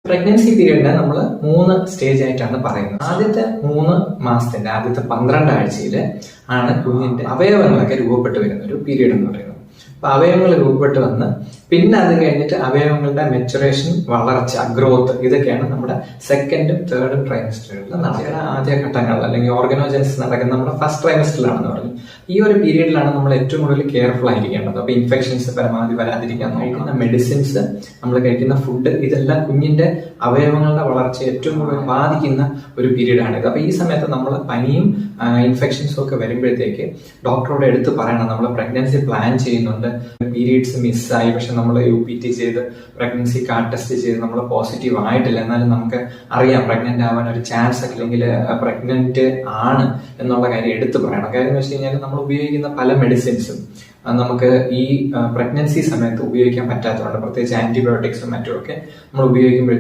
Pregnancy പീരീഡിനെ നമ്മൾ 3 stage ആയിട്ടാണ് പറയുന്നത്. ആദ്യത്തെ 3 മാസത്തിന്റെ ആദ്യത്തെ 12 ആഴ്ചയിൽ ആണ് കുഞ്ഞിന്റെ അവയവങ്ങളൊക്കെ രൂപപ്പെട്ട് വരുന്ന ഒരു പീരീഡ് എന്ന് പറയുന്നത്. അപ്പൊ അവയവങ്ങൾ രൂപപ്പെട്ട് വന്ന് പിന്നെ അത് കഴിഞ്ഞിട്ട് അവയവങ്ങളുടെ മെച്ചുറേഷൻ, വളർച്ച, ഗ്രോത്ത്, ഇതൊക്കെയാണ് നമ്മുടെ സെക്കൻഡും തേർഡും ട്രൈമസ്റ്ററുകളിൽ നടക്കുന്ന ആദ്യ ഘട്ടങ്ങൾ അല്ലെങ്കിൽ ഓർഗനോജൻസ് നടക്കുന്ന നമ്മുടെ ഫസ്റ്റ് ട്രൈമസ്റ്ററിലാണെന്ന് പറഞ്ഞു. ഈ ഒരു പീരീഡിലാണ് നമ്മൾ ഏറ്റവും കൂടുതൽ കെയർഫുൾ ആയിരിക്കേണ്ടത്. അപ്പൊ ഇൻഫെക്ഷൻസ് പരമാവധി വരാതിരിക്കാൻ കഴിക്കുന്ന മെഡിസിൻസ്, നമ്മൾ കഴിക്കുന്ന ഫുഡ്, ഇതെല്ലാം കുഞ്ഞിന്റെ അവയവങ്ങളുടെ വളർച്ച ഏറ്റവും കൂടുതൽ ബാധിക്കുന്ന ഒരു പീരീഡാണിത്. അപ്പൊ ഈ സമയത്ത് നമ്മൾ പനിയും ഇൻഫെക്ഷൻസും ഒക്കെ വരുമ്പോഴത്തേക്ക് ഡോക്ടറോട് എടുത്ത് പറയണം, നമ്മൾ പ്രഗ്നൻസി പ്ലാൻ ചെയ്യുന്നുണ്ട്, പീരീഡ്സ് മിസ്സായി, പക്ഷെ നമ്മൾ UPT ചെയ്ത് പ്രഗ്നൻസി കാർഡ് ടെസ്റ്റ് ചെയ്ത് നമ്മൾ പോസിറ്റീവ് ആയിട്ടില്ല, എന്നാലും നമുക്ക് അറിയാം പ്രഗ്നന്റ് ആവാൻ ഒരു ചാൻസ് അല്ലെങ്കിൽ പ്രഗ്നന്റ് ആണ് എന്നുള്ള കാര്യം എടുത്തു പറയണം. കാര്യം എന്ന് വെച്ച് കഴിഞ്ഞാൽ നമ്മൾ ഉപയോഗിക്കുന്ന പല മെഡിസിൻസും നമുക്ക് ഈ പ്രഗ്നൻസി സമയത്ത് ഉപയോഗിക്കാൻ പറ്റാത്തതുകൊണ്ട്, പ്രത്യേകിച്ച് ആന്റിബയോട്ടിക്സും മറ്റുമൊക്കെ നമ്മൾ ഉപയോഗിക്കുമ്പോഴത്തേക്ക്